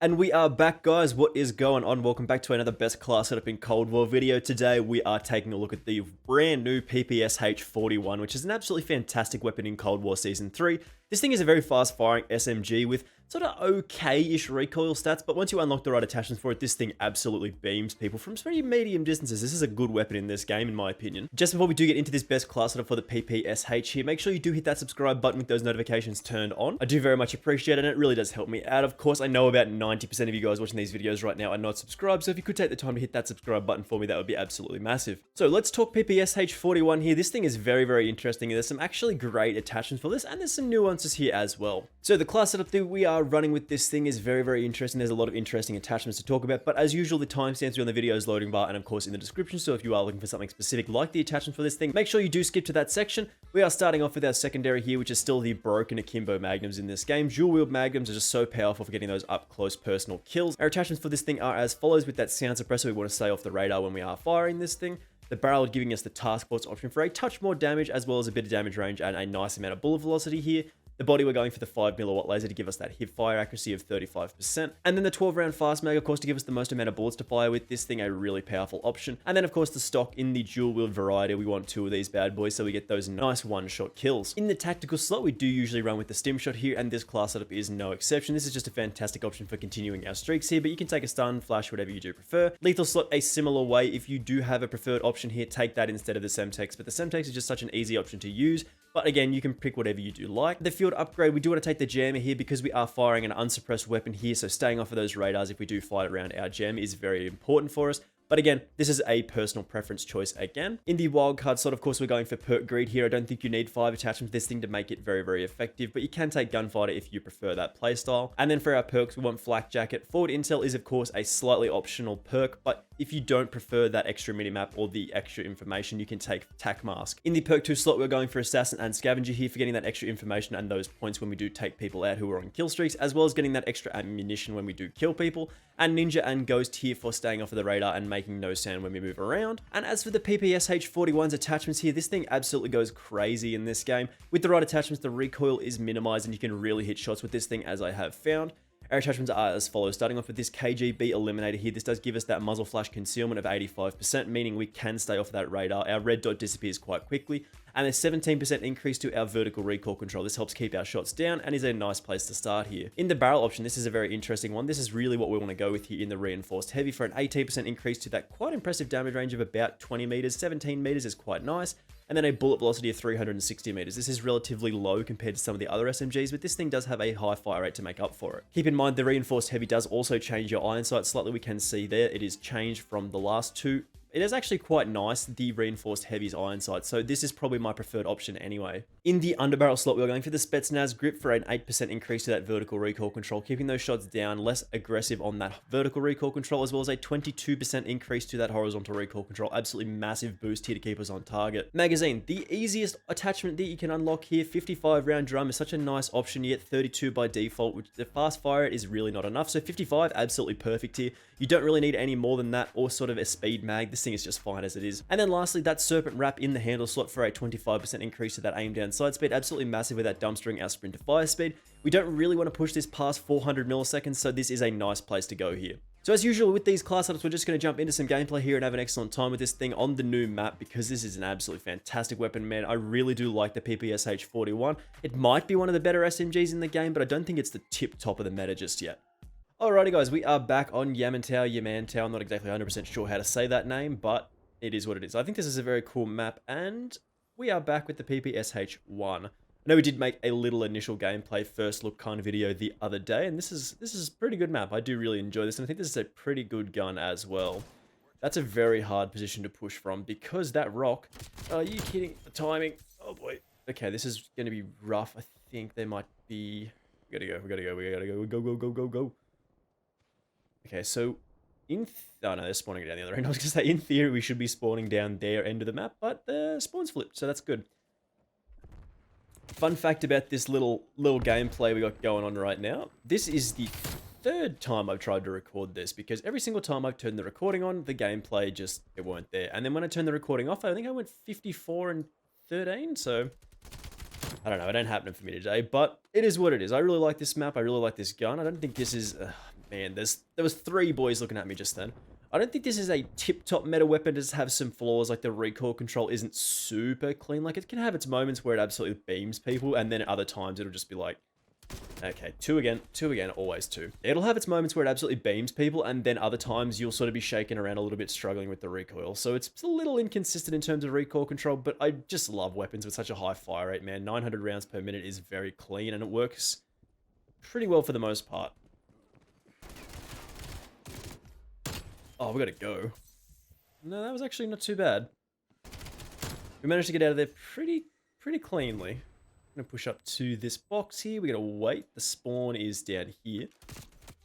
And we are back, guys. What is going on? Welcome back to another best class setup in Cold War video. Today we are taking a look at the brand new PPSh-41, which is an absolutely fantastic weapon in Cold War Season 3. This thing is a very fast-firing SMG with sort of okay-ish recoil stats, but once you unlock the right attachments for it, this thing absolutely beams people from pretty medium distances. This is a good weapon in this game, in my opinion. Just before we do get into this best class setup for the PPSH here, make sure you do hit that subscribe button with those notifications turned on. I do very much appreciate it, and it really does help me out. Of course, I know about 90% of you guys watching these videos right now are not subscribed, so if you could take the time to hit that subscribe button for me, that would be absolutely massive. So let's talk PPSH-41 here. This thing is very, very interesting. There's some actually great attachments for this, and there's some nuances here as well. So the class setup that we are running with this thing is very, very interesting. There's a lot of interesting attachments to talk about, but as usual, the timestamps are on the video's loading bar and of course in the description. So if you are looking for something specific like the attachments for this thing, make sure you do skip to that section. We are starting off with our secondary here, which is still the broken akimbo magnums in this game. Dual wield magnums are just so powerful for getting those up close personal kills. Our attachments for this thing are as follows. With that sound suppressor, we want to stay off the radar when we are firing this thing. The barrel giving us the task force option for a touch more damage, as well as a bit of damage range and a nice amount of bullet velocity here. The body, we're going for the 5mm laser to give us that hip fire accuracy of 35%. And then the 12 round fast mag, of course, to give us the most amount of bullets to fire with. This thing a really powerful option. And then, of course, the stock in the dual wield variety. We want 2 of these bad boys so we get those nice one-shot kills. In the tactical slot, we do usually run with the stim shot here, and this class setup is no exception. This is just a fantastic option for continuing our streaks here, but you can take a stun, flash, whatever you do prefer. Lethal slot, a similar way. If you do have a preferred option here, take that instead of the Semtex, but the Semtex is just such an easy option to use. But again, you can pick whatever you do like. The field upgrade, we do want to take the jammer here because we are firing an unsuppressed weapon here. So staying off of those radars if we do fight around our gem is very important for us. But again, this is a personal preference choice again. In the wildcard slot, of course, we're going for perk greed here. I don't think you need 5 attachments to this thing to make it very, very effective, but you can take gunfighter if you prefer that playstyle. And then for our perks, we want flak jacket. Forward intel is, of course, a slightly optional perk, but if you don't prefer that extra minimap or the extra information, you can take tack mask. In the perk 2 slot, we're going for assassin and scavenger here for getting that extra information and those points when we do take people out who are on kill streaks, as well as getting that extra ammunition when we do kill people. And ninja and ghost here for staying off of the radar and making no sound when we move around. And as for the PPSH-41's attachments here, this thing absolutely goes crazy in this game. With the right attachments, the recoil is minimized and you can really hit shots with this thing, as I have found. Our attachments are as follows. Starting off with this KGB eliminator here, this does give us that muzzle flash concealment of 85%, meaning we can stay off that radar. Our red dot disappears quite quickly, and a 17% increase to our vertical recoil control. This helps keep our shots down and is a nice place to start here. In the barrel option, this is a very interesting one. This is really what we want to go with here in the reinforced heavy for an 18% increase to that quite impressive damage range of about 20 meters. 17 meters is quite nice. And then a bullet velocity of 360 meters. This is relatively low compared to some of the other SMGs, but this thing does have a high fire rate to make up for it. Keep in mind, the reinforced heavy does also change your iron sight slightly. We can see there, it is changed from the last two. It is actually quite nice, the reinforced heavy's iron sight, so this is probably my preferred option anyway. In the underbarrel slot, we're going for the Spetsnaz grip for an 8% increase to that vertical recoil control, keeping those shots down, less aggressive on that vertical recoil control, as well as a 22% increase to that horizontal recoil control. Absolutely massive boost here to keep us on target. Magazine, the easiest attachment that you can unlock here. 55 round drum is such a nice option, yet 32 by default, which the fast fire is really not enough. So 55, absolutely perfect here. You don't really need any more than that, or sort of a speed mag. This thing is just fine as it is. And then lastly, that serpent wrap in the handle slot for a 25% increase to that aim down sight speed. Absolutely massive with that dumpstering our sprint to fire speed. We don't really want to push this past 400 milliseconds, so this is a nice place to go here. So as usual with these class setups, we're just going to jump into some gameplay here and have an excellent time with this thing on the new map, because this is an absolutely fantastic weapon, man. I really do like the PPSH-41. It might be one of the better SMGs in the game, but I don't think it's the tip top of the meta just yet. Alrighty guys, we are back on Yamantau. I'm not exactly 100% sure how to say that name, but it is what it is. I think this is a very cool map, and we are back with the PPSH-1. I know we did make a little initial gameplay first look kind of video the other day, and this is a pretty good map. I do really enjoy this, and I think this is a pretty good gun as well. That's a very hard position to push from, because that rock... Are you kidding? The timing. Oh boy. Okay, this is going to be rough. I think there might be... We gotta go. Okay, so oh no, they're spawning down the other end. I was going to say, in theory, we should be spawning down their end of the map, but the spawn's flipped, so that's good. Fun fact about this little gameplay we got going on right now. This is the 3rd time I've tried to record this, because every single time I've turned the recording on, the gameplay just, it weren't there. And then when I turned the recording off, I think I went 54 and 13, so... I don't know, it ain't happening for me today, but it is what it is. I really like this map, I really like this gun. I don't think this is... Man, there was 3 boys looking at me just then. I don't think this is a tip-top meta weapon. It does have some flaws, like the recoil control isn't super clean. Like, it can have its moments where it absolutely beams people, and then at other times it'll just be like, okay, 2 again, always 2. It'll have its moments where it absolutely beams people, and then other times you'll sort of be shaking around a little bit, struggling with the recoil. So it's a little inconsistent in terms of recoil control, but I just love weapons with such a high fire rate, man. 900 rounds per minute is very clean, and it works pretty well for the most part. Oh, we gotta go. No, that was actually not too bad. We managed to get out of there pretty cleanly. I'm gonna push up to this box here. We gotta wait. The spawn is down here.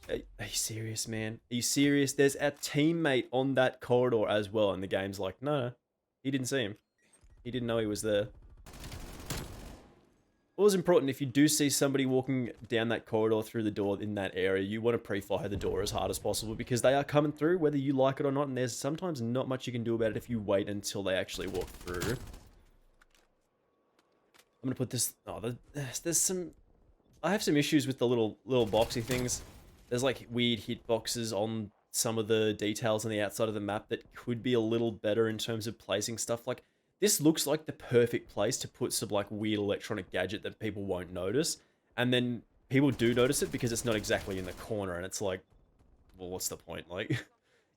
Are you serious, man? Are you serious? There's a teammate on that corridor as well, and the game's like, no, he didn't see him. He didn't know he was there. Always important, if you do see somebody walking down that corridor through the door in that area, you want to pre-fire the door as hard as possible because they are coming through whether you like it or not, and there's sometimes not much you can do about it if you wait until they actually walk through. I'm gonna put this... Oh, there's some... I have some issues with the little boxy things. There's like weird hitboxes on some of the details on the outside of the map that could be a little better in terms of placing stuff. Like, this looks like the perfect place to put some like weird electronic gadget that people won't notice. And then people do notice it because it's not exactly in the corner, and it's like, well, what's the point? Like,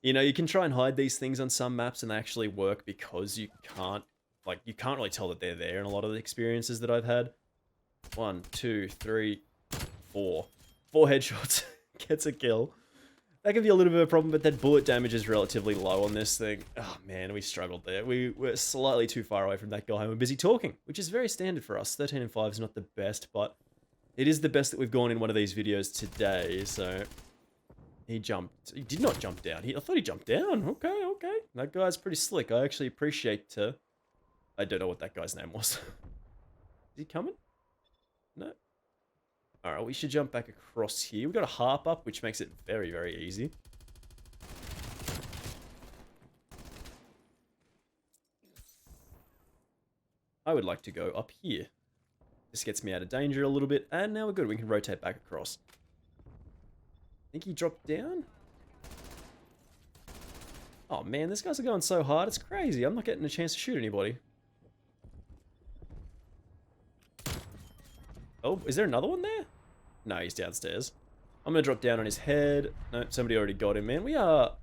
you know, you can try and hide these things on some maps and they actually work because you can't really tell that they're there in a lot of the experiences that I've had. 1, 2, 3, 4. 4 headshots. Gets a kill. That can be a little bit of a problem, but that bullet damage is relatively low on this thing. Oh man, we struggled there. We were slightly too far away from that guy and we're busy talking, which is very standard for us. 13 and 5 is not the best, but it is the best that we've gone in one of these videos today, so... He jumped. He did not jump down. I thought he jumped down. Okay. That guy's pretty slick. I actually appreciate... I don't know what that guy's name was. Is he coming? No. Alright, we should jump back across here. We've got a harp up, which makes it very, very easy. I would like to go up here. This gets me out of danger a little bit, and now we're good. We can rotate back across. I think he dropped down? Oh man, these guys are going so hard, it's crazy. I'm not getting a chance to shoot anybody. Oh, is there another one there? No, he's downstairs. I'm gonna drop down on his head. No, somebody already got him, man. Our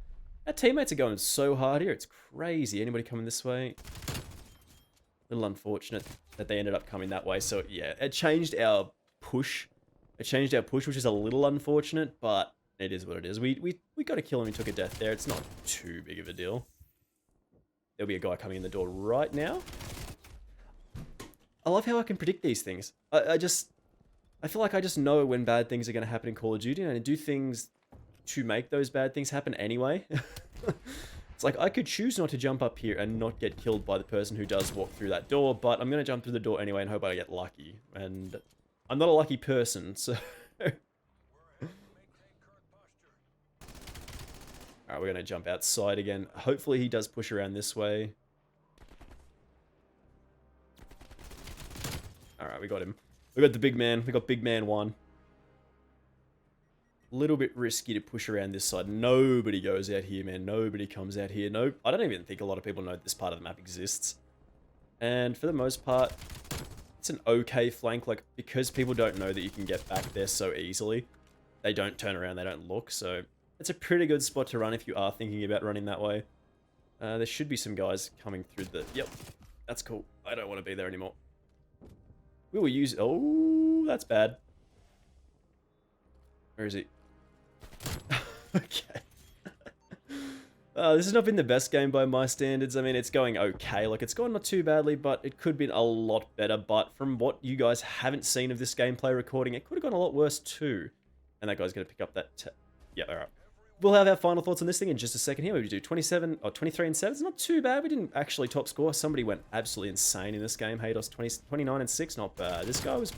teammates are going so hard here. It's crazy. Anybody coming this way? A little unfortunate that they ended up coming that way. So yeah, it changed our push. Which is a little unfortunate, but it is what it is. We got a kill and we took a death there. It's not too big of a deal. There'll be a guy coming in the door right now. I love how I can predict these things. I feel like I just know when bad things are going to happen in Call of Duty, and I do things to make those bad things happen anyway. It's like I could choose not to jump up here and not get killed by the person who does walk through that door, but I'm going to jump through the door anyway and hope I get lucky. And I'm not a lucky person, so... Alright, we're going to jump outside again. Hopefully he does push around this way. Alright, we got him. We got the big man. We got big man 1. A little bit risky to push around this side. Nobody goes out here, man. Nobody comes out here. Nope. I don't even think a lot of people know this part of the map exists. And for the most part, it's an okay flank. Like, because people don't know that you can get back there so easily, they don't turn around, they don't look. So it's a pretty good spot to run if you are thinking about running that way. There should be some guys coming through the... Yep. That's cool. I don't want to be there anymore. We will use... Oh, that's bad. Where is he? Okay. This has not been the best game by my standards. I mean, it's going okay. Like, it's gone not too badly, but it could have been a lot better. But from what you guys haven't seen of this gameplay recording, it could have gone a lot worse too. And that guy's going to pick up that... Yeah, alright. We'll have our final thoughts on this thing in just a second here. We do 27 or 23 and 7. It's not too bad. We didn't actually top score. Somebody went absolutely insane in this game. Haydos 29 and 6. Not bad. This guy was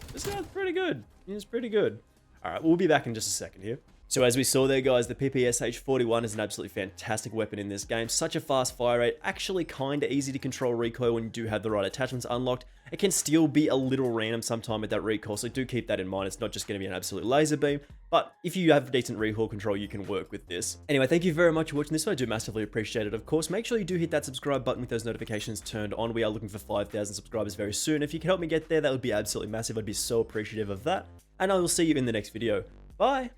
pretty good. He was pretty good. All right, we'll be back in just a second here. So as we saw there, guys, the PPSh-41 is an absolutely fantastic weapon in this game. Such a fast fire rate, actually kinda easy to control recoil when you do have the right attachments unlocked. It can still be a little random sometime with that recoil, so do keep that in mind. It's not just going to be an absolute laser beam, but if you have decent recoil control, you can work with this. Anyway, thank you very much for watching this one. I do massively appreciate it, of course. Make sure you do hit that subscribe button with those notifications turned on. We are looking for 5,000 subscribers very soon. If you can help me get there, that would be absolutely massive. I'd be so appreciative of that. And I will see you in the next video. Bye!